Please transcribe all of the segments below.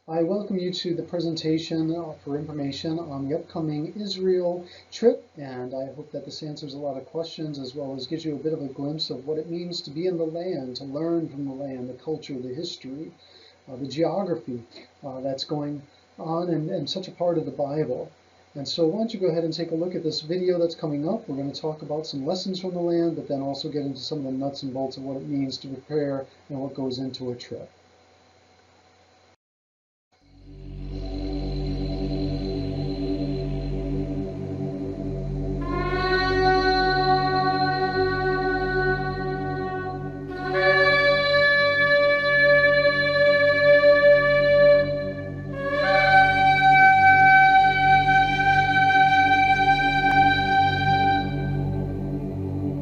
I welcome you to the presentation for information on the upcoming Israel trip, and I hope that this answers a lot of questions as well as gives you a bit of a glimpse of what it means to be in the land, to learn from the land, the culture, the history, the geography that's going on and such a part of the Bible. And so why don't you go ahead and take a look at this video that's coming up. We're going to talk about some lessons from the land, but then also get into some of the nuts and bolts of what it means to prepare and what goes into a trip.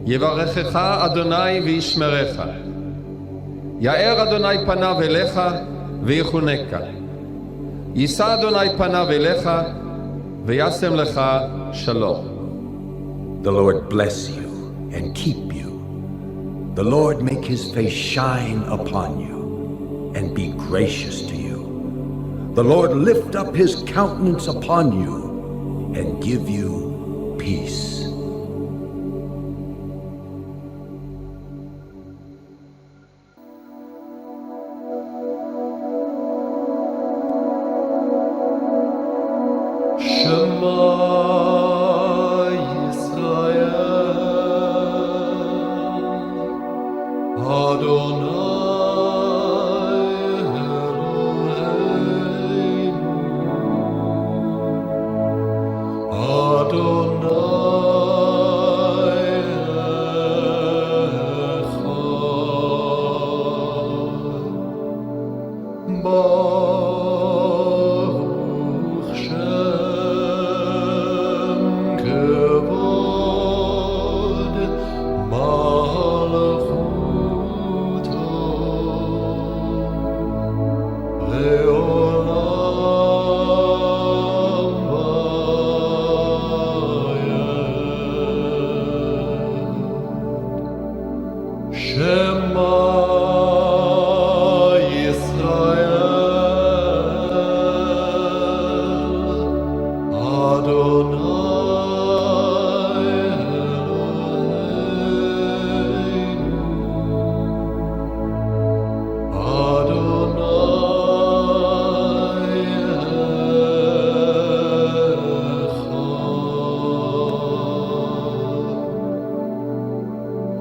יברכך אדוני וישמרך. יאר אדוני פניו אליך ויחונקה. יישא אדוני פניו אליך וישם לך שלום. The Lord bless you and keep you. The Lord make his face shine upon you and be gracious to you. The Lord lift up his countenance upon you and give you peace.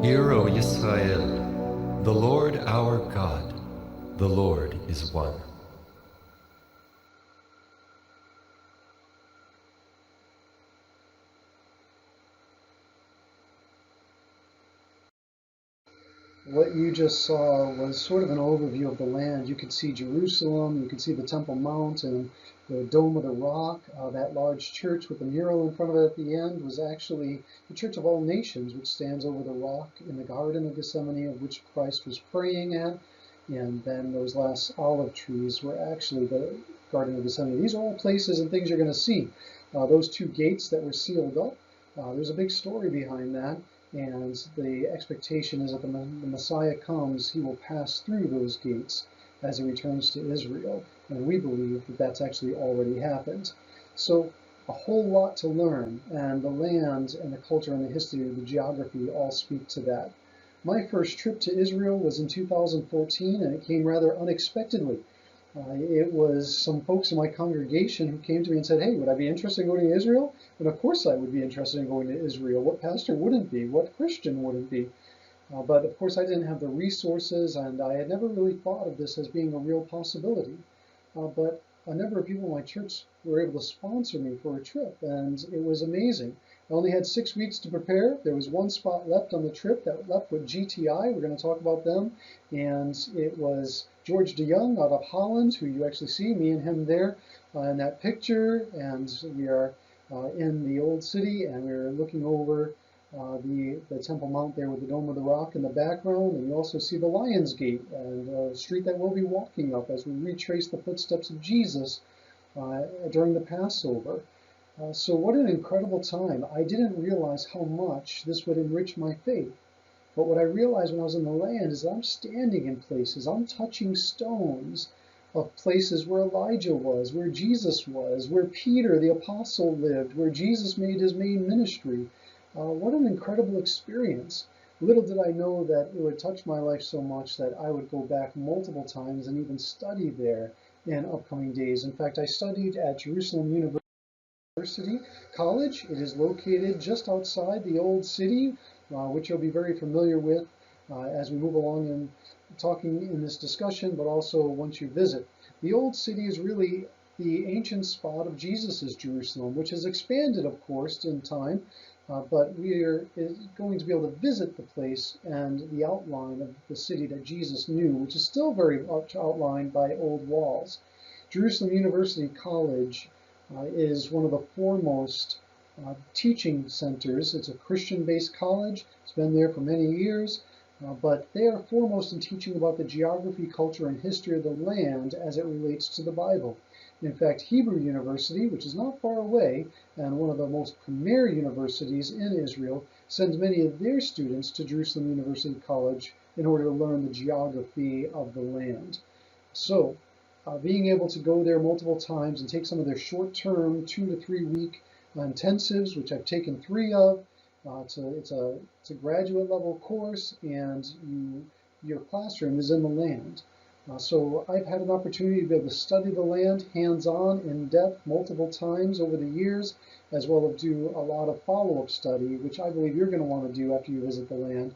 Hear, O Israel, the Lord our God, the Lord is one. What you just saw was sort of an overview of the land. You could see Jerusalem, you could see the Temple Mount and the Dome of the Rock. That large church with the mural in front of it at the end was actually the Church of All Nations, which stands over the rock in the Garden of Gethsemane, of which Christ was praying at. And then those last olive trees were actually the Garden of Gethsemane. These are all places and things you're going to see. Those two gates that were sealed up, there's a big story behind that. And the expectation is that when the Messiah comes, he will pass through those gates as he returns to Israel. And we believe that that's actually already happened. So a whole lot to learn, and the land and the culture and the history, the geography all speak to that. My first trip to Israel was in 2014, and it came rather unexpectedly. It was some folks in my congregation who came to me and said, hey, would I be interested in going to Israel? And of course I would be interested in going to Israel. What pastor wouldn't be? What Christian wouldn't be? But of course I didn't have the resources, and I had never really thought of this as being a real possibility. But a number of people in my church were able to sponsor me for a trip, and it was amazing. I only had 6 weeks to prepare. There was one spot left on the trip that left with GTI. We're going to talk about them. And it was George DeYoung out of Holland, who you actually see me and him there in that picture. And we are in the old city, and we're looking over the Temple Mount there with the Dome of the Rock in the background. And you also see the Lion's Gate, and a street that we'll be walking up as we retrace the footsteps of Jesus during the Passover. So what an incredible time. I didn't realize how much this would enrich my faith. But what I realized when I was in the land is that I'm standing in places, I'm touching stones of places where Elijah was, where Jesus was, where Peter the apostle lived, where Jesus made his main ministry. What an incredible experience. Little did I know that it would touch my life so much that I would go back multiple times and even study there in upcoming days. In fact, I studied at Jerusalem University College. It is located just outside the old city, which you'll be very familiar with as we move along in talking in this discussion, but also once you visit. The old city is really the ancient spot of Jesus's Jerusalem, which has expanded, of course, in time, but we are going to be able to visit the place and the outline of the city that Jesus knew, which is still very much outlined by old walls. Jerusalem University College is one of the foremost teaching centers. It's a Christian-based college. It's been there for many years, but they are foremost in teaching about the geography, culture, and history of the land as it relates to the Bible. In fact, Hebrew University, which is not far away and one of the most premier universities in Israel, sends many of their students to Jerusalem University College in order to learn the geography of the land. So, being able to go there multiple times and take some of their short-term 2 to 3 week intensives, which I've taken 3 of. It's a graduate level course, and your classroom is in the land. So I've had an opportunity to be able to study the land hands-on, in depth, multiple times over the years, as well as do a lot of follow-up study, which I believe you're going to want to do after you visit the land,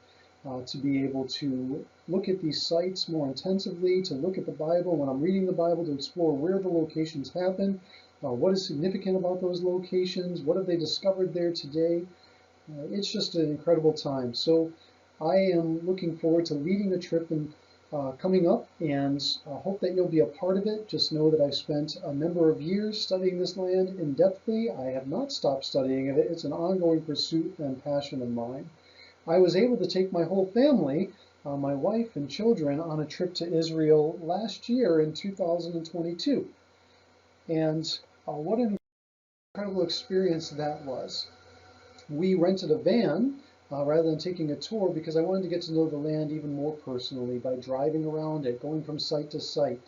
to be able to look at these sites more intensively, to look at the Bible when I'm reading the Bible, to explore where the locations happen, what is significant about those locations, what have they discovered there today. It's just an incredible time. So I am looking forward to leading the trip and coming up, and hope that you'll be a part of it. Just know that I've spent a number of years studying this land in depthly. I have not stopped studying it. It's an ongoing pursuit and passion of mine. I was able to take my whole family, my wife and children, on a trip to Israel last year in 2022. And what an incredible experience that was. We rented a van rather than taking a tour because I wanted to get to know the land even more personally by driving around it, going from site to site.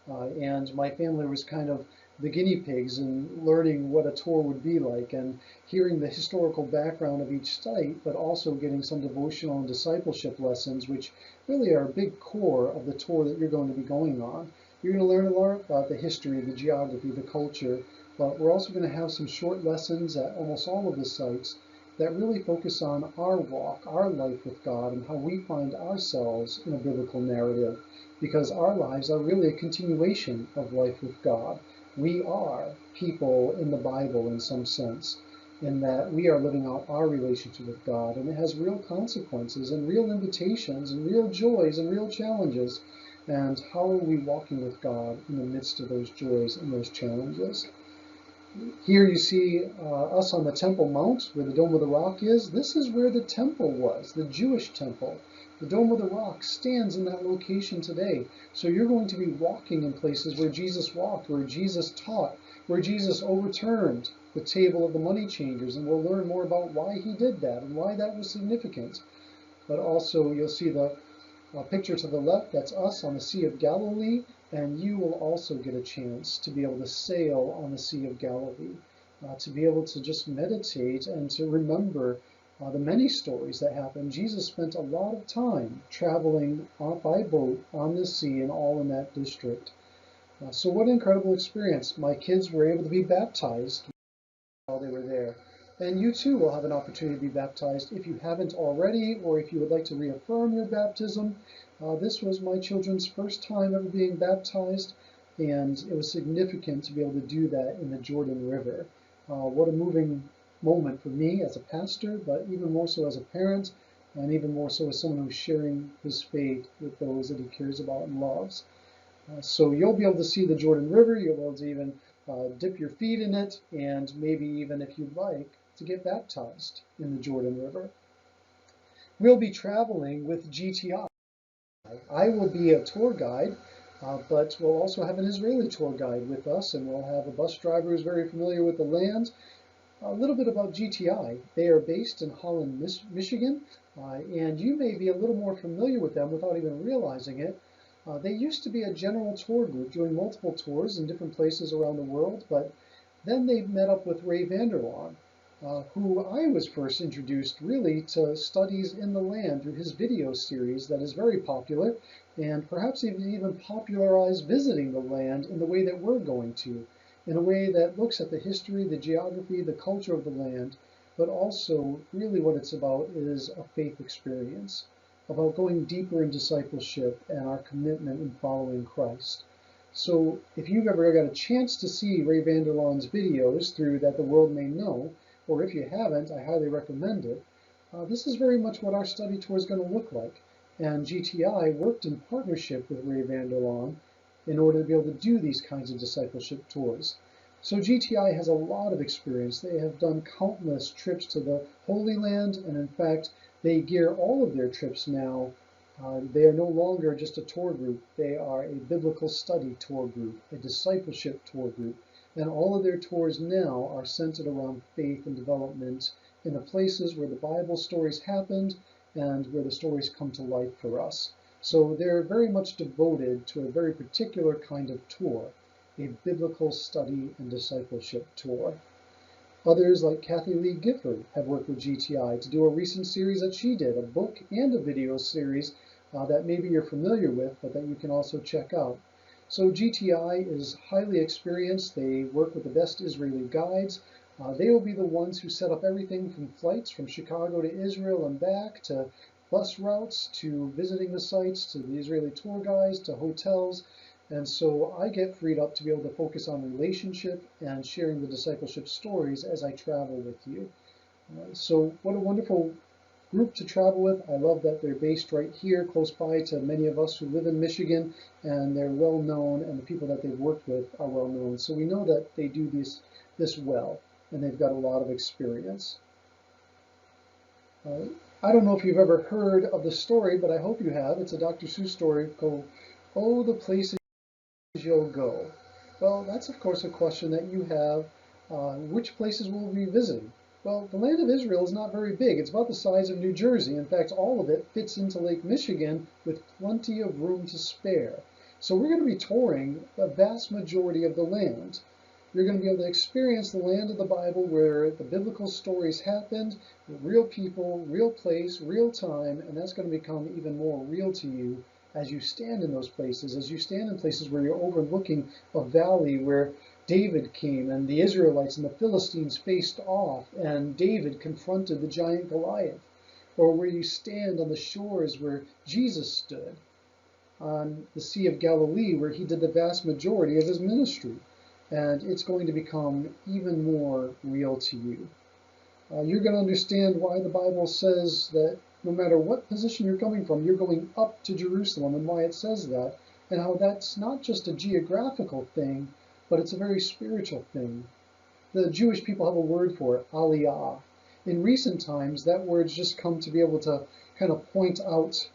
And my family was kind of the guinea pigs in learning what a tour would be like and hearing the historical background of each site, but also getting some devotional and discipleship lessons, which really are a big core of the tour that you're going to be going on. You're going to learn a lot about the history, the geography, the culture, but we're also going to have some short lessons at almost all of the sites that really focus on our walk, our life with God, and how we find ourselves in a biblical narrative, because our lives are really a continuation of life with God. We are people in the Bible in some sense, in that we are living out our relationship with God, and it has real consequences and real invitations and real joys and real challenges. And how are we walking with God in the midst of those joys and those challenges? Here you see us on the Temple Mount, where the Dome of the Rock is. This is where the temple was, the Jewish temple. The Dome of the Rock stands in that location today. So you're going to be walking in places where Jesus walked, where Jesus taught, where Jesus overturned the table of the money changers, and we'll learn more about why he did that and why that was significant. But also you'll see the picture to the left, that's us on the Sea of Galilee, and you will also get a chance to be able to sail on the Sea of Galilee, to be able to just meditate and to remember the many stories that happened. Jesus spent a lot of time traveling by boat on the sea and all in that district. So what an incredible experience. My kids were able to be baptized while they were there. And you too will have an opportunity to be baptized if you haven't already, or if you would like to reaffirm your baptism. This was my children's first time ever being baptized, and it was significant to be able to do that in the Jordan River. What a moving moment for me as a pastor, but even more so as a parent, and even more so as someone who's sharing his faith with those that he cares about and loves. So you'll be able to see the Jordan River, you'll be able to even dip your feet in it, and maybe even, if you'd like, to get baptized in the Jordan River. We'll be traveling with GTI. I will be a tour guide, but we'll also have an Israeli tour guide with us, and we'll have a bus driver who's very familiar with the land. A little bit about GTI. They are based in Holland, Michigan, and you may be a little more familiar with them without even realizing it. They used to be a general tour group doing multiple tours in different places around the world, but then they met up with Ray Vander Laan, who I was first introduced really to studies in the land through his video series that is very popular, and perhaps even popularized visiting the land in the way that we're going to, in a way that looks at the history, the geography, the culture of the land, but also really what it's about is a faith experience, about going deeper in discipleship and our commitment in following Christ. So if you've ever got a chance to see Ray Vander Laan's videos through That the World May Know, or if you haven't, I highly recommend it. This is very much what our study tour is going to look like. And GTI worked in partnership with Ray Vander Laan in order to be able to do these kinds of discipleship tours. So GTI has a lot of experience. They have done countless trips to the Holy Land, and in fact, they gear all of their trips now. They are no longer just a tour group. They are a biblical study tour group, a discipleship tour group, and all of their tours now are centered around faith and development in the places where the Bible stories happened and where the stories come to life for us. So they're very much devoted to a very particular kind of tour, a biblical study and discipleship tour. Others, like Kathy Lee Gifford, have worked with GTI to do a recent series that she did, a book and a video series that maybe you're familiar with, but that you can also check out. So GTI is highly experienced. They work with the best Israeli guides. They will be the ones who set up everything from flights from Chicago to Israel and back, to bus routes, to visiting the sites, to the Israeli tour guides, to hotels. And so I get freed up to be able to focus on relationship and sharing the discipleship stories as I travel with you. So what a wonderful group to travel with. I love that they're based right here, close by to many of us who live in Michigan, and they're well known, and the people that they've worked with are well known. So we know that they do this well, and they've got a lot of experience. I don't know if you've ever heard of the story, but I hope you have. It's a Dr. Seuss story called "Oh, the Places You'll Go." Well, that's of course a question that you have. Which places will we be visiting? Well, the land of Israel is not very big. It's about the size of New Jersey. In fact, all of it fits into Lake Michigan with plenty of room to spare. So we're going to be touring the vast majority of the land. You're going to be able to experience the land of the Bible where the biblical stories happened, real people, real place, real time, and that's going to become even more real to you as you stand in those places, as you stand in places where you're overlooking a valley where David came and the Israelites and the Philistines faced off and David confronted the giant Goliath, or where you stand on the shores where Jesus stood, on the Sea of Galilee where he did the vast majority of his ministry. And it's going to become even more real to you. You're going to understand why the Bible says that no matter what position you're coming from, you're going up to Jerusalem, and why it says that, and how that's not just a geographical thing, but it's a very spiritual thing. The Jewish people have a word for it, aliyah. In recent times, that word's just come to be able to kind of point out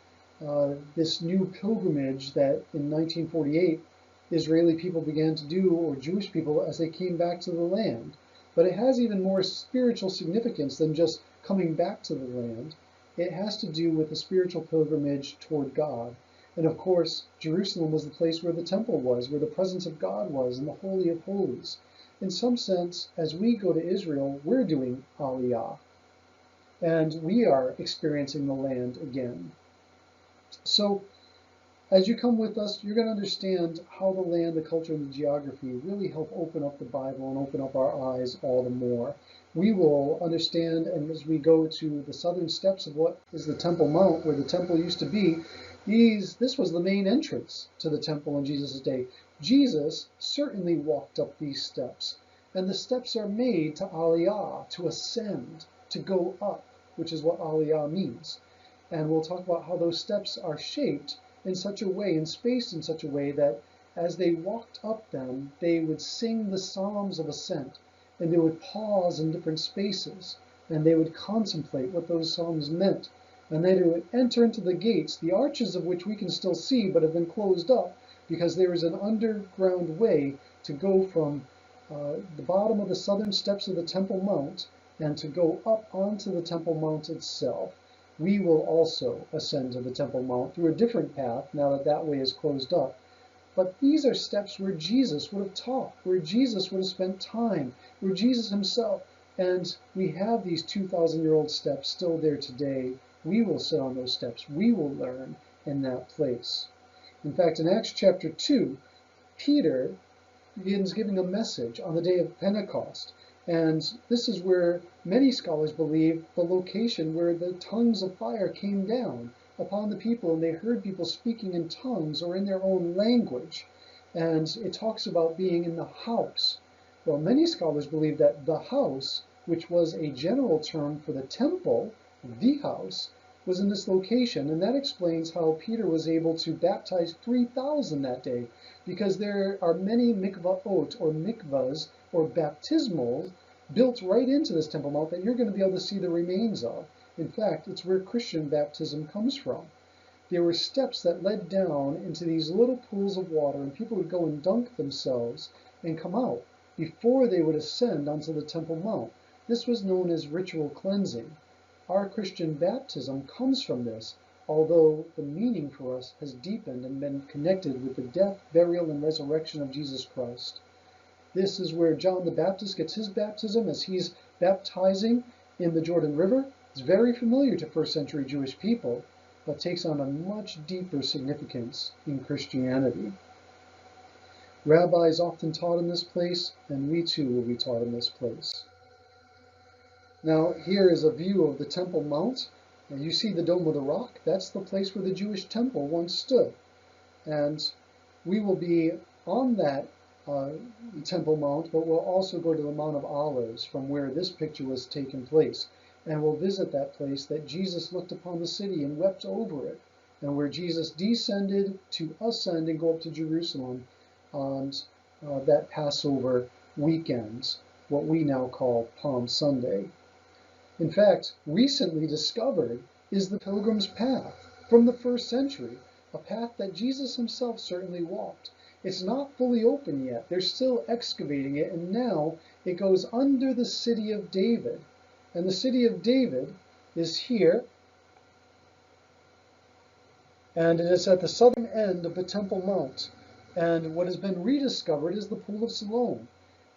this new pilgrimage that in 1948 Israeli people began to do, or Jewish people, as they came back to the land. But it has even more spiritual significance than just coming back to the land. It has to do with the spiritual pilgrimage toward God. And of course, Jerusalem was the place where the temple was, where the presence of God was, in the Holy of Holies. In some sense, as we go to Israel, we're doing Aliyah, and we are experiencing the land again. So as you come with us, you're going to understand how the land, the culture, and the geography really help open up the Bible and open up our eyes all the more. We will understand, and as we go to the southern steps of what is the Temple Mount, where the temple used to be, this was the main entrance to the temple in Jesus' day. Jesus certainly walked up these steps, and the steps are made to Aliyah, to ascend, to go up, which is what Aliyah means. And we'll talk about how those steps are shaped in such a way and spaced in such a way that as they walked up them, they would sing the psalms of ascent, and they would pause in different spaces, and they would contemplate what those psalms meant, and then they would enter into the gates, the arches of which we can still see but have been closed up because there is an underground way to go from the bottom of the southern steps of the Temple Mount and to go up onto the Temple Mount itself. we will also ascend to the Temple Mount through a different path now that that way is closed up. But these are steps where Jesus would have taught, where Jesus would have spent time, where Jesus himself, and we have these 2,000-year-old steps still there today. We will sit on those steps. We will learn in that place. In fact, in Acts chapter 2, Peter begins giving a message on the day of Pentecost. And this is where many scholars believe the location where the tongues of fire came down upon the people, and they heard people speaking in tongues or in their own language. And it talks about being in the house. Well, many scholars believe that the house, which was a general term for the temple, the house, was in this location. And that explains how Peter was able to baptize 3,000 that day, because there are many mikvaot, or mikvahs, or baptismals, built right into this Temple Mount that you're going to be able to see the remains of. In fact, it's where Christian baptism comes from. There were steps that led down into these little pools of water, and people would go and dunk themselves and come out before they would ascend onto the Temple Mount. This was known as ritual cleansing. Our Christian baptism comes from this, although the meaning for us has deepened and been connected with the death, burial, and resurrection of Jesus Christ. This is where John the Baptist gets his baptism as he's baptizing in the Jordan River. It's very familiar to first century Jewish people, but takes on a much deeper significance in Christianity. Rabbis often taught in this place, and we too will be taught in this place. Now, here is a view of the Temple Mount. And you see the Dome of the Rock. That's the place where the Jewish temple once stood. And we will be on that Temple Mount, but we'll also go to the Mount of Olives from where this picture was taken place. And we'll visit that place that Jesus looked upon the city and wept over it, and where Jesus descended to ascend and go up to Jerusalem on that Passover weekend, what we now call Palm Sunday. In fact, recently discovered is the Pilgrim's Path from the first century, a path that Jesus himself certainly walked. It's not fully open yet. They're still excavating it, and now it goes under the city of David. And the city of David is here, and it is at the southern end of the Temple Mount. And what has been rediscovered is the Pool of Siloam.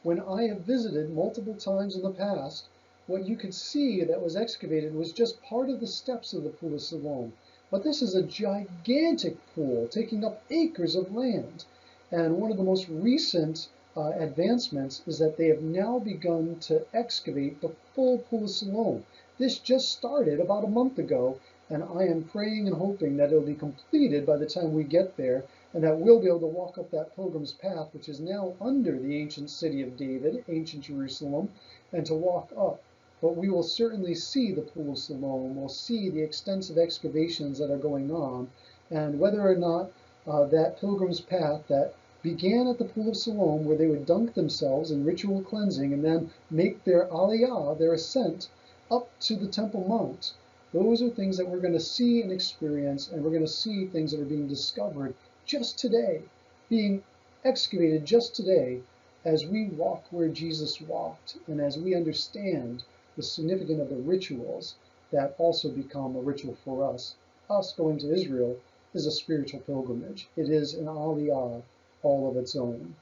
When I have visited multiple times in the past, what you could see that was excavated was just part of the steps of the Pool of Siloam. But this is a gigantic pool taking up acres of land. And one of the most recent advancements is that they have now begun to excavate the full Pool of Siloam. This just started about a month ago, and I am praying and hoping that it'll be completed by the time we get there, and that we'll be able to walk up that Pilgrim's Path, which is now under the ancient city of David, ancient Jerusalem, and to walk up. But we will certainly see the Pool of Siloam. We'll see the extensive excavations that are going on, and whether or not that Pilgrim's Path that began at the Pool of Siloam, where they would dunk themselves in ritual cleansing and then make their aliyah, their ascent, up to the Temple Mount. Those are things that we're going to see and experience, and we're going to see things that are being discovered just today, being excavated just today, as we walk where Jesus walked, and as we understand the significance of the rituals that also become a ritual for us. Us going to Israel is a spiritual pilgrimage. It is an aliyah all of its own.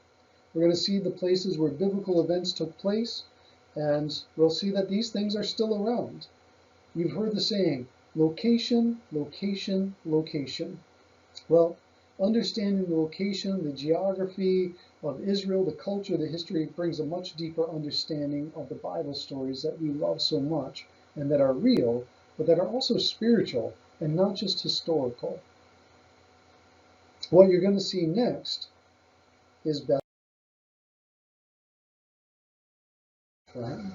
We're going to see the places where biblical events took place, and we'll see that these things are still around. You've heard the saying, location, location, location. Well, understanding the location, the geography of Israel, the culture, the history, brings a much deeper understanding of the Bible stories that we love so much and that are real, but that are also spiritual and not just historical. What you're going to see next is Bethlehem.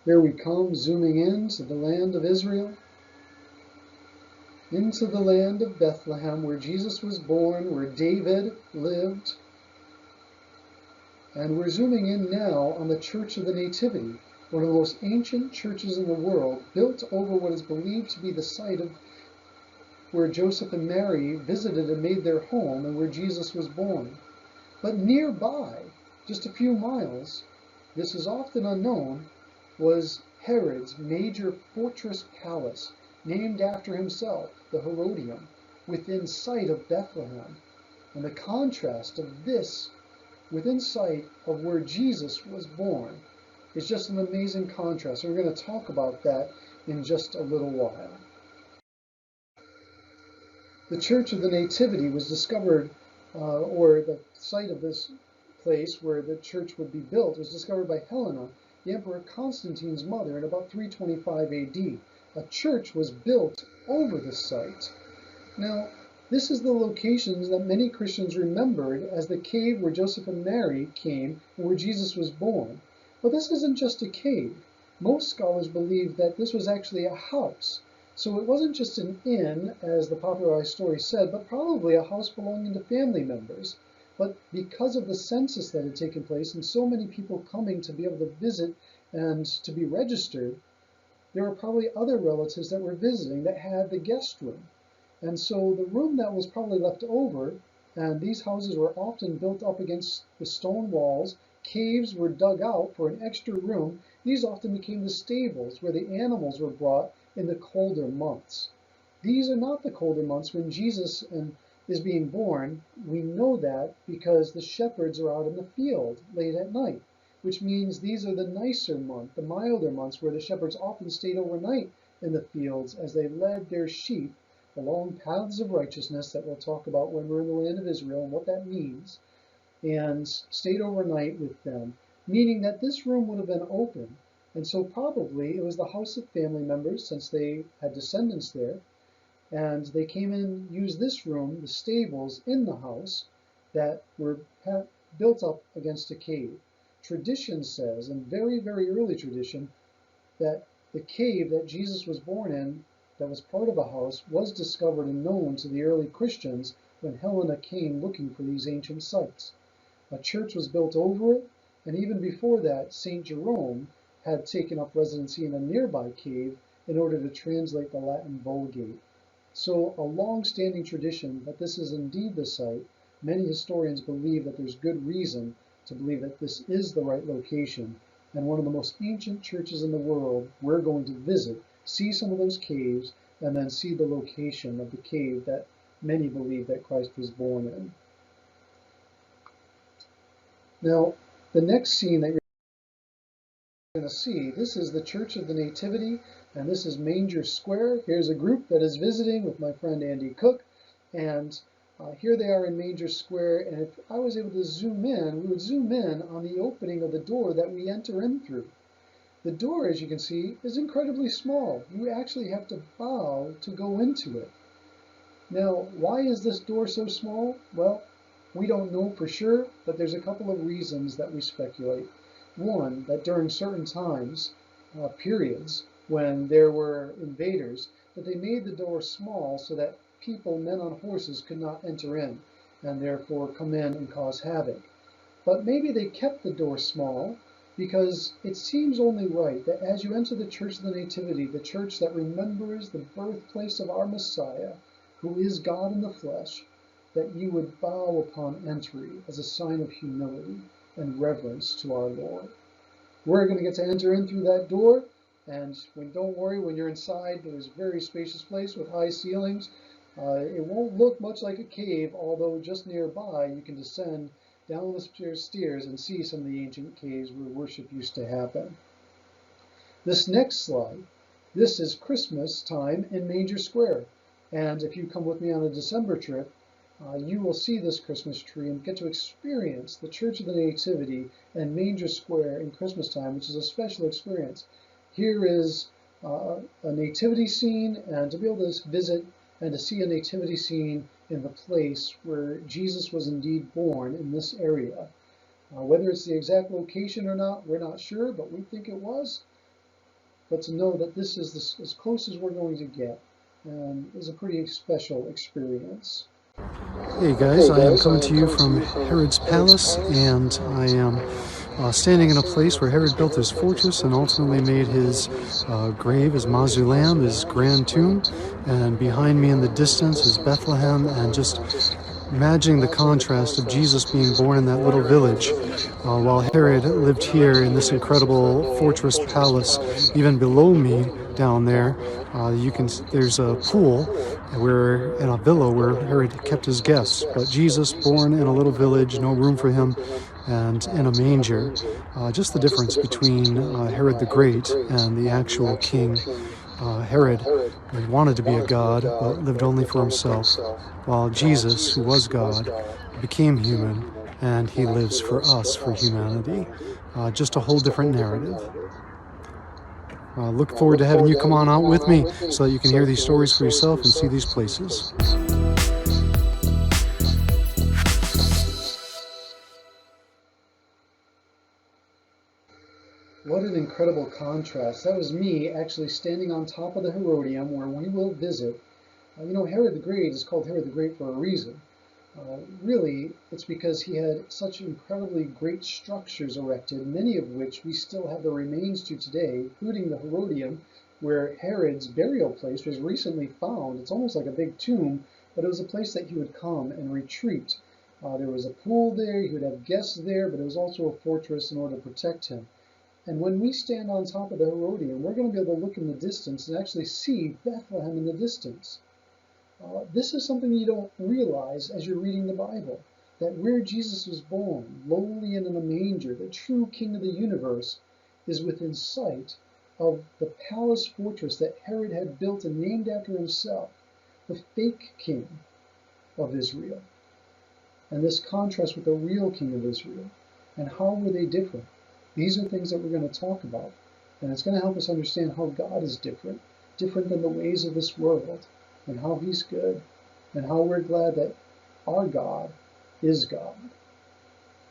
Here we come, zooming into the land of Israel, into the land of Bethlehem, where Jesus was born, where David lived. And we're zooming in now on the Church of the Nativity, one of the most ancient churches in the world, built over what is believed to be the site of where Joseph and Mary visited and made their home, and where Jesus was born. But nearby, just a few miles, this is often unknown, was Herod's major fortress palace, named after himself, the Herodium, within sight of Bethlehem. And the contrast of this within sight of where Jesus was born is just an amazing contrast. And we're going to talk about that in just a little while. The Church of the Nativity was discovered, or the site of this place where the church would be built was discovered by Helena, the Emperor Constantine's mother, in about 325 AD. A church was built over the site. Now, this is the location that many Christians remembered as the cave where Joseph and Mary came and where Jesus was born. But this isn't just a cave. Most scholars believe that this was actually a house. So it wasn't just an inn, as the popularized story said, but probably a house belonging to family members. But because of the census that had taken place and so many people coming to be able to visit and to be registered, there were probably other relatives that were visiting that had the guest room. And so the room that was probably left over, and these houses were often built up against the stone walls, caves were dug out for an extra room. These often became the stables where the animals were brought in the colder months. These are not the colder months when Jesus is being born. We know that because the shepherds are out in the field late at night, which means these are the nicer months, the milder months, where the shepherds often stayed overnight in the fields as they led their sheep along paths of righteousness that we'll talk about when we're in the land of Israel and what that means, and stayed overnight with them, meaning that this room would have been open. And so probably it was the house of family members, since they had descendants there, and they came in, used this room, the stables in the house, that were built up against a cave. Tradition says, and very, very early tradition, that the cave that Jesus was born in, that was part of a house, was discovered and known to the early Christians when Helena came looking for these ancient sites. A church was built over it, and even before that, St. Jerome had taken up residency in a nearby cave in order to translate the Latin Vulgate. So a long-standing tradition that this is indeed the site. Many historians believe that there's good reason to believe that this is the right location, and one of the most ancient churches in the world. We're going to visit, see some of those caves, and then see the location of the cave that many believe that Christ was born in. Now, the next scene that you're going to see, this is the Church of the Nativity, and this is Manger Square. Here's a group that is visiting with my friend Andy Cook, and here they are in Manger Square, and if I was able to zoom in, we would zoom in on the opening of the door that we enter in through. The door, as you can see, is incredibly small. You actually have to bow to go into it. Now, why is this door so small? Well, we don't know for sure, but there's a couple of reasons that we speculate. One, that during certain times, periods, when there were invaders, that they made the door small so that people, men on horses, could not enter in and therefore come in and cause havoc. But maybe they kept the door small because it seems only right that as you enter the Church of the Nativity, the church that remembers the birthplace of our Messiah, who is God in the flesh, that you would bow upon entry as a sign of humility and reverence to our Lord. We're going to get to enter in through that door, and don't worry, when you're inside, there's a very spacious place with high ceilings. It won't look much like a cave, although just nearby you can descend down the stairs and see some of the ancient caves where worship used to happen. This next slide, this is Christmas time in Manger Square. And if you come with me on a December trip, you will see this Christmas tree and get to experience the Church of the Nativity and Manger Square in Christmas time, which is a special experience. Here is a nativity scene, and to be able to visit and to see a nativity scene in the place where Jesus was indeed born in this area. Whether it's the exact location or not, we're not sure, but we think it was. But to know that this is as close as we're going to get is a pretty special experience. Hey guys, I am coming to you from Herod's palace, and I am standing in a place where Herod built his fortress and ultimately made his grave, his mausoleum, his grand tomb. And behind me in the distance is Bethlehem, and just imagining the contrast of Jesus being born in that little village, while Herod lived here in this incredible fortress palace. Even below me down there, there's a pool where in a villa where Herod kept his guests. But Jesus, born in a little village, no room for him, and in a manger. Just the difference between Herod the Great and the actual king. Herod wanted to be a god, but lived only for himself, while Jesus, who was God, became human, and he lives for us, for humanity. Just a whole different narrative. Look forward to having you come on out with me so that you can hear these stories for yourself and see these places. What an incredible contrast. That was me actually standing on top of the Herodium where we will visit. Herod the Great is called Herod the Great for a reason. Really, it's because he had such incredibly great structures erected, many of which we still have the remains to today, including the Herodium, where Herod's burial place was recently found. It's almost like a big tomb, but it was a place that he would come and retreat. There was a pool there, he would have guests there, but it was also a fortress in order to protect him. And when we stand on top of the Herodium, we're going to be able to look in the distance and actually see Bethlehem in the distance. This is something you don't realize as you're reading the Bible, that where Jesus was born, lowly and in a manger, the true King of the universe, is within sight of the palace fortress that Herod had built and named after himself, the fake king of Israel. And this contrast with the real king of Israel. And how were they different? These are things that we're going to talk about. And it's going to help us understand how God is different than the ways of this world, and how he's good, and how we're glad that our God is God.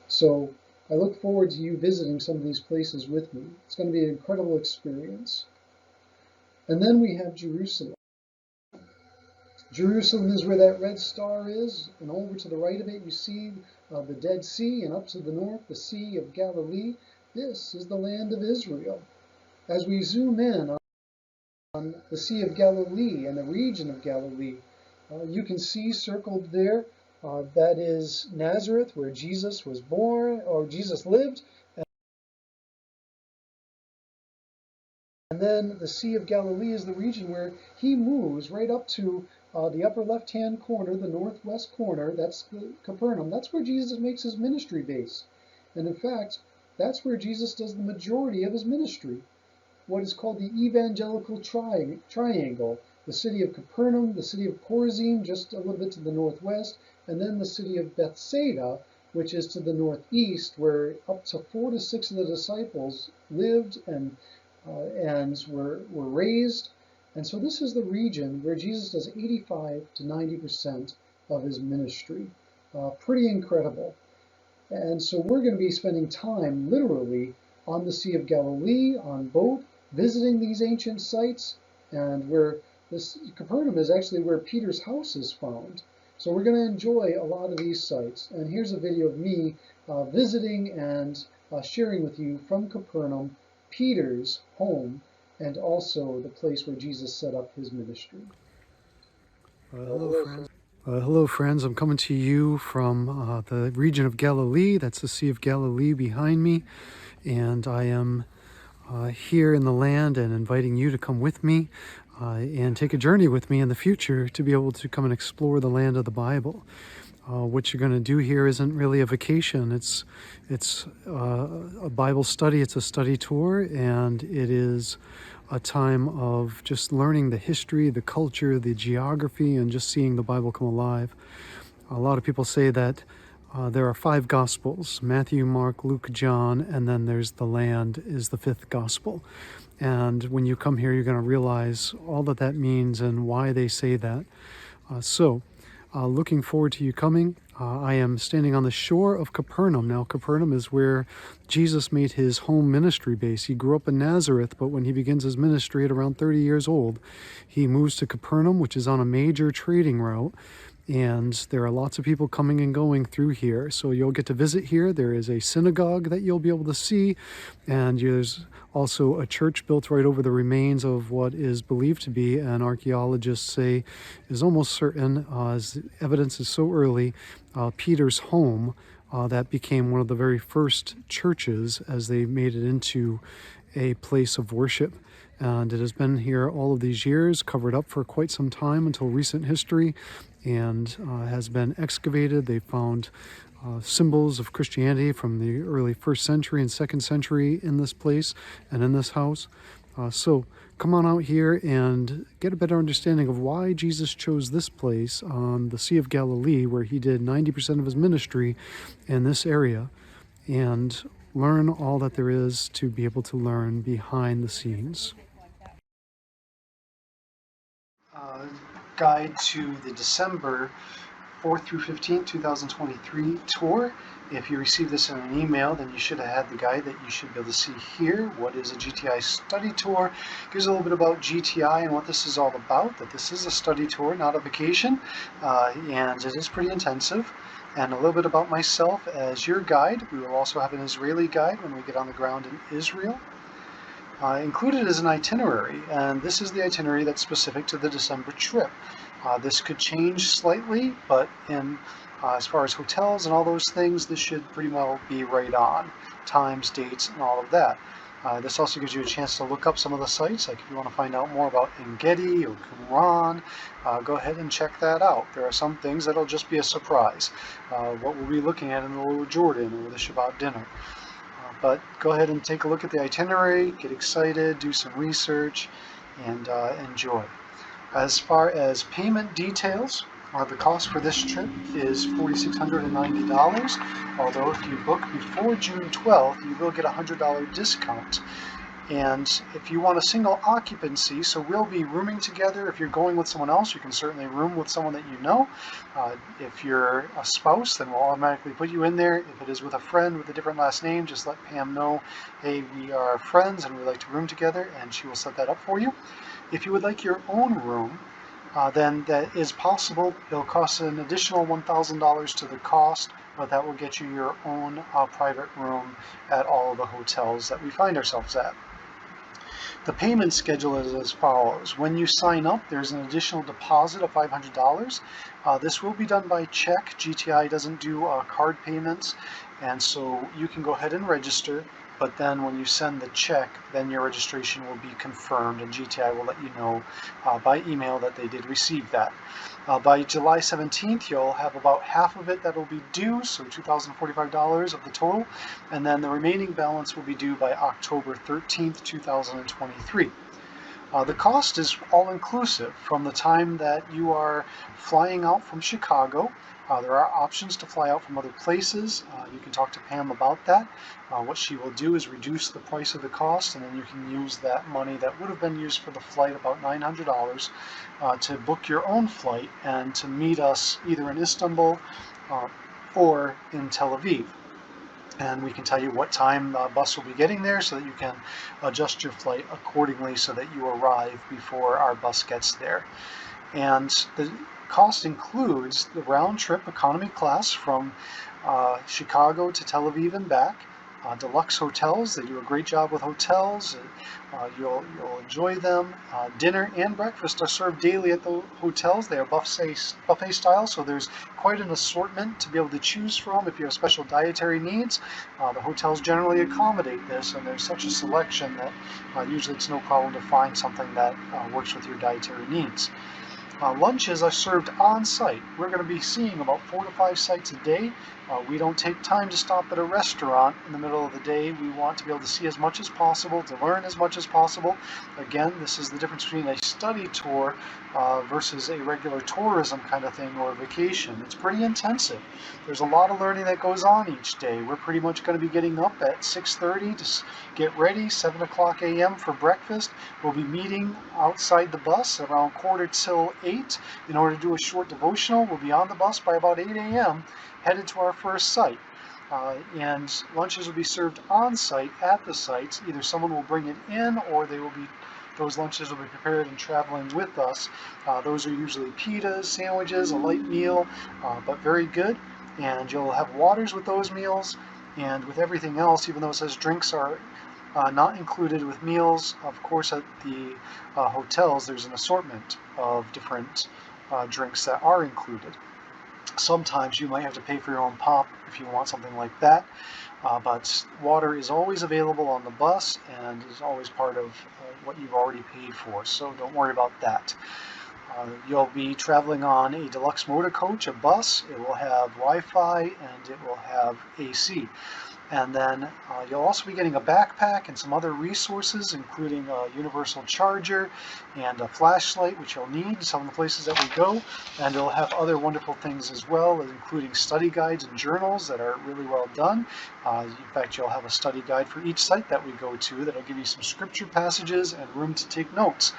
So I look forward to you visiting some of these places with me. It's going to be an incredible experience. And then we have Jerusalem. Jerusalem is where that red star is, and over to the right of it you see the Dead Sea, and up to the north the Sea of Galilee. This is the land of Israel. As we zoom in on the Sea of Galilee and the region of Galilee, you can see circled there, that is Nazareth, where Jesus was born, or Jesus lived. And then the Sea of Galilee is the region where he moves right up to the upper left-hand corner, the northwest corner. That's Capernaum. That's where Jesus makes his ministry base. And in fact, that's where Jesus does the majority of his ministry. What is called the evangelical triangle. The city of Capernaum, the city of Chorazin, just a little bit to the northwest, and then the city of Bethsaida, which is to the northeast, where up to 4 to 6 of the disciples lived and were raised. And so this is the region where Jesus does 85 to 90% of his ministry. Pretty incredible. And so we're going to be spending time literally on the Sea of Galilee, on boat, visiting these ancient sites, and where this Capernaum is actually where Peter's house is found. So we're going to enjoy a lot of these sites. And here's a video of me visiting and sharing with you from Capernaum, Peter's home, and also the place where Jesus set up his ministry. Hello, friends. Hello, friends. I'm coming to you from the region of Galilee. That's the Sea of Galilee behind me. And I am here in the land and inviting you to come with me and take a journey with me in the future to be able to come and explore the land of the Bible. What you're going to do here isn't really a vacation. It's a Bible study. It's a study tour, and it is a time of just learning the history, the culture, the geography, and just seeing the Bible come alive. A lot of people say that there are 5 Gospels: Matthew, Mark, Luke, John, and then there's the land is the 5th Gospel. And when you come here, you're going to realize all that that means and why they say that. Looking forward to you coming. I am standing on the shore of Capernaum. Now, Capernaum is where Jesus made his home ministry base. He grew up in Nazareth, but when he begins his ministry at around 30 years old, he moves to Capernaum, which is on a major trading route. and there are lots of people coming and going through here. So you'll get to visit here. There is a synagogue that you'll be able to see, and there's also a church built right over the remains of what is believed to be, and archaeologists say is almost certain, as evidence is so early, Peter's home that became one of the very first churches as they made it into a place of worship. And it has been here all of these years, covered up for quite some time until recent history, and has been excavated. They found symbols of Christianity from the early 1st century and 2nd century in this place and in this house. So come on out here and get a better understanding of why Jesus chose this place on the Sea of Galilee, where he did 90% of his ministry in this area, and learn all that there is to be able to learn behind the scenes. Guide to the December 4th through 15th, 2023 tour. If you received this in an email, then you should have had the guide that you should be able to see here. What is a GTI study tour? Gives a little bit about GTI and what this is all about, that this is a study tour, not a vacation, and it is pretty intensive. And a little bit about myself as your guide. We will also have an Israeli guide when we get on the ground in Israel. Included is an itinerary, and this is the itinerary that's specific to the December trip. This could change slightly, but as far as hotels and all those things, this should pretty well be right on. Times, dates, and all of that. This also gives you a chance to look up some of the sites, like if you want to find out more about En-Gedi or Qumran, go ahead and check that out. There are some things that'll just be a surprise. What we'll be looking at in the Lower Jordan or the Shabbat dinner. But go ahead and take a look at the itinerary, get excited, do some research, and enjoy. As far as payment details, the cost for this trip is $4,690, although if you book before June 12th, you will get a $100 discount. And if you want a single occupancy, so we'll be rooming together. If you're going with someone else, you can certainly room with someone that you know. If you're a spouse, then we'll automatically put you in there. If it is with a friend with a different last name, just let Pam know, hey, we are friends and we like to room together, and she will set that up for you. If you would like your own room, then that is possible. It'll cost an additional $1,000 to the cost, but that will get you your own private room at all of the hotels that we find ourselves at. The payment schedule is as follows. When you sign up, there's an additional deposit of $500. This will be done by check. GTI doesn't do card payments, and so you can go ahead and register, but then when you send the check, then your registration will be confirmed, and GTI will let you know by email that they did receive that. By July 17th, you'll have about half of it that will be due, so $2,045 of the total, and then the remaining balance will be due by October 13th, 2023. The cost is all-inclusive from the time that you are flying out from Chicago. There are options to fly out from other places. You can talk to Pam about that. What she will do is reduce the price of the cost, and then you can use that money that would have been used for the flight, about $900, to book your own flight and to meet us either in Istanbul or in Tel Aviv. And we can tell you what time the bus will be getting there so that you can adjust your flight accordingly so that you arrive before our bus gets there. And the cost includes the round trip economy class from Chicago to Tel Aviv and back. Deluxe hotels, they do a great job with hotels. You'll enjoy them. Dinner and breakfast are served daily at the hotels. They are buffet style, so there's quite an assortment to be able to choose from if you have special dietary needs. The hotels generally accommodate this, and there's such a selection that usually it's no problem to find something that works with your dietary needs. Lunches are served on site. We're going to be seeing about 4 to 5 sites a day. We don't take time to stop at a restaurant in the middle of the day. We want to be able to see as much as possible, to learn as much as possible. Again, this is the difference between a study tour versus a regular tourism kind of thing or a vacation. It's pretty intensive. There's a lot of learning that goes on each day. We're pretty much going to be getting up at 6:30 to get ready, 7 o'clock a.m. for breakfast. We'll be meeting outside the bus around 7:45 in order to do a short devotional. We'll be on the bus by about 8 a.m. headed to our first site. And lunches will be served on site at the sites. Either someone will bring it in or they will be those lunches will be prepared and traveling with us. Those are usually pitas, sandwiches, a light meal, but very good. And you'll have waters with those meals. And with everything else, even though it says drinks are not included with meals, of course at the hotels there's an assortment of different drinks that are included. Sometimes you might have to pay for your own pop if you want something like that, but water is always available on the bus and is always part of what you've already paid for, so don't worry about that. You'll be traveling on a deluxe motor coach, a bus. It will have Wi-Fi and it will have AC. And then you'll also be getting a backpack and some other resources, including a universal charger and a flashlight, which you'll need in some of the places that we go. And it'll have other wonderful things as well, including study guides and journals that are really well done. In fact, you'll have a study guide for each site that we go to that'll give you some scripture passages and room to take notes.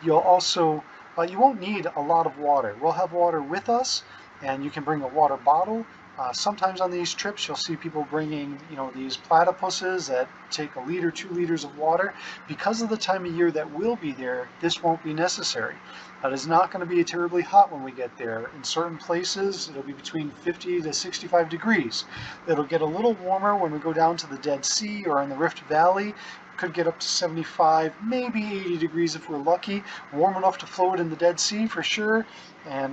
You'll also, you won't need a lot of water. We'll have water with us, and you can bring a water bottle. Sometimes on these trips you'll see people bringing, these platypuses that take 1 liter, 2 liters of water. Because of the time of year that we'll be there, this won't be necessary. It is not going to be terribly hot when we get there. In certain places it'll be between 50 to 65 degrees. It'll get a little warmer when we go down to the Dead Sea or in the Rift Valley. Could get up to 75, maybe 80 degrees if we're lucky. Warm enough to float in the Dead Sea for sure,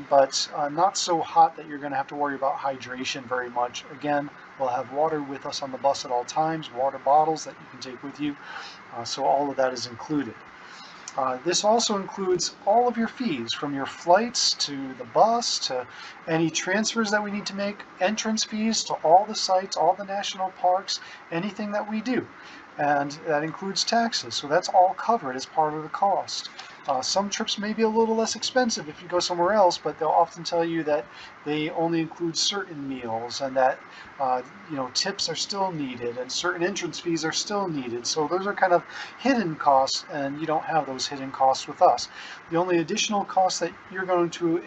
but not so hot that you're going to have to worry about hydration very much. Again, we'll have water with us on the bus at all times, water bottles that you can take with you, so all of that is included. This also includes all of your fees, from your flights to the bus to any transfers that we need to make, entrance fees to all the sites, all the national parks, anything that we do. And that includes taxes, so that's all covered as part of the cost. Some trips may be a little less expensive if you go somewhere else, but they'll often tell you that they only include certain meals and that tips are still needed and certain entrance fees are still needed. So those are kind of hidden costs, and you don't have those hidden costs with us. The only additional cost that you're going to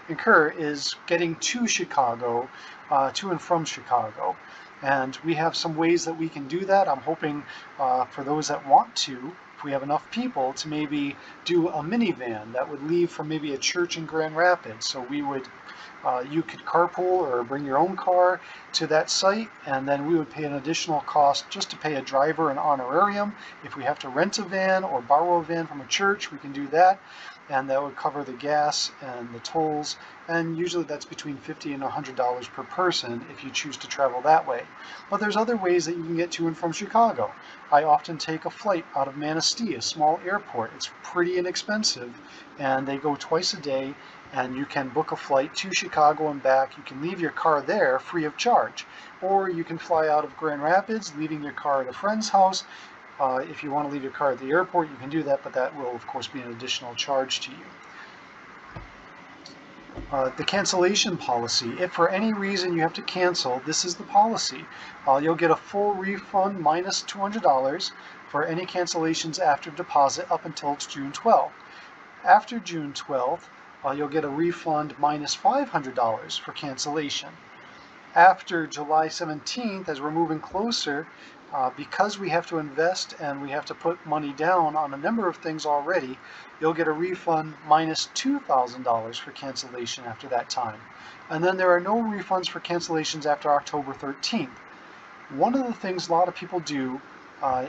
incur is getting to Chicago, to and from Chicago. And we have some ways that we can do that. I'm hoping for those that want to, if we have enough people, to maybe do a minivan that would leave from maybe a church in Grand Rapids. So you could carpool or bring your own car to that site, and then we would pay an additional cost just to pay a driver an honorarium. If we have to rent a van or borrow a van from a church, we can do that. And that would cover the gas and the tolls, and usually that's between $50 and $100 per person if you choose to travel that way. But there's other ways that you can get to and from Chicago. I often take a flight out of Manistee, a small airport. It's pretty inexpensive, and they go twice a day, and you can book a flight to Chicago and back. You can leave your car there free of charge, or you can fly out of Grand Rapids, leaving your car at a friend's house. If you want to leave your car at the airport, you can do that, but that will, of course, be an additional charge to you. The cancellation policy. If for any reason you have to cancel, this is the policy. You'll get a full refund minus $200 for any cancellations after deposit up until June 12th. After June 12th, you'll get a refund minus $500 for cancellation. After July 17th, as we're moving closer, because we have to invest and we have to put money down on a number of things already, you'll get a refund minus $2,000 for cancellation after that time. And then there are no refunds for cancellations after October 13th. One of the things a lot of people do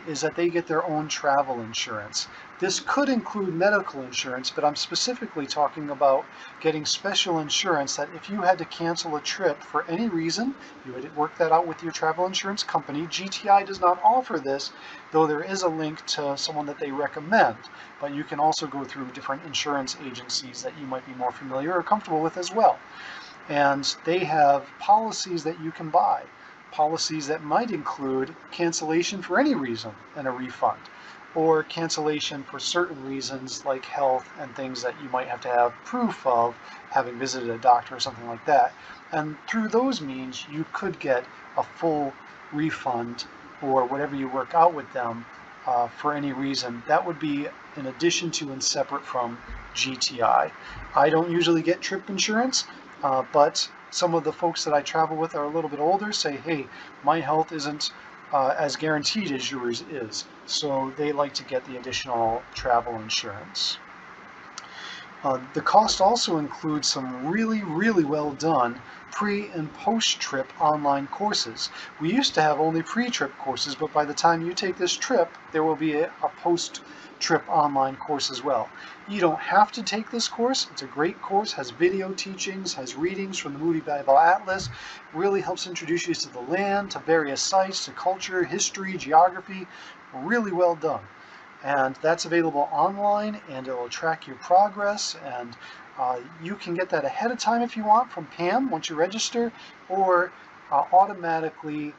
is that they get their own travel insurance. This could include medical insurance, but I'm specifically talking about getting special insurance that if you had to cancel a trip for any reason, you would work that out with your travel insurance company. GTI does not offer this, though there is a link to someone that they recommend. But you can also go through different insurance agencies that you might be more familiar or comfortable with as well. And they have policies that you can buy. Policies that might include cancellation for any reason and a refund, or cancellation for certain reasons like health and things that you might have to have proof of having visited a doctor or something like that. And through those means, you could get a full refund or whatever you work out with them for any reason. That would be in addition to and separate from GTI. I don't usually get trip insurance, but some of the folks that I travel with are a little bit older, say, hey, my health isn't as guaranteed as yours is. So they like to get the additional travel insurance. The cost also includes some really, really well done pre and post-trip online courses. We used to have only pre-trip courses, but by the time you take this trip, there will be a post-trip online course as well. You don't have to take this course. It's a great course, has video teachings, has readings from the Moody Bible Atlas, really helps introduce you to the land, to various sites, to culture, history, geography. Really well done. And that's available online, and it will track your progress, and you can get that ahead of time if you want from Pam once you register, or automatically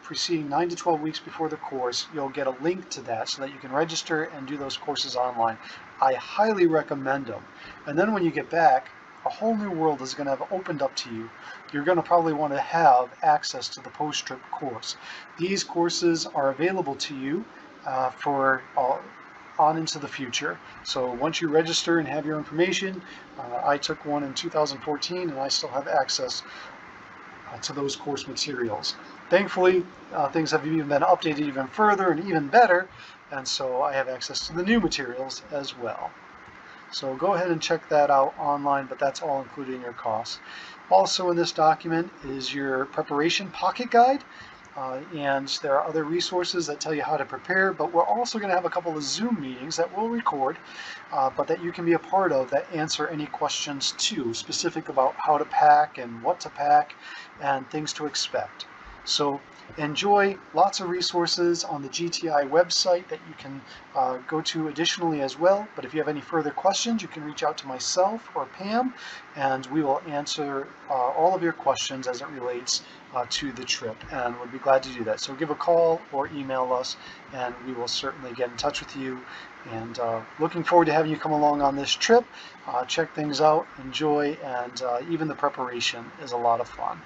preceding 9 to 12 weeks before the course. You'll get a link to that so that you can register and do those courses online. I highly recommend them. And then when you get back, a whole new world is going to have opened up to you. You're going to probably want to have access to the post-trip course. These courses are available to you for on into the future. So once you register and have your information, I took one in 2014 and I still have access to those course materials. Thankfully, things have even been updated even further and even better, and so I have access to the new materials as well. So go ahead and check that out online, but that's all included in your costs. Also in this document is your preparation pocket guide. And there are other resources that tell you how to prepare, but we're also going to have a couple of Zoom meetings that we'll record, but that you can be a part of, that answer any questions too, specific about how to pack and what to pack and things to expect. So enjoy lots of resources on the GTI website that you can go to additionally as well. But if you have any further questions, you can reach out to myself or Pam, and we will answer all of your questions as it relates to the trip, and would be glad to do that. So give a call or email us, and we will certainly get in touch with you. And looking forward to having you come along on this trip. Check things out, enjoy, and even the preparation is a lot of fun.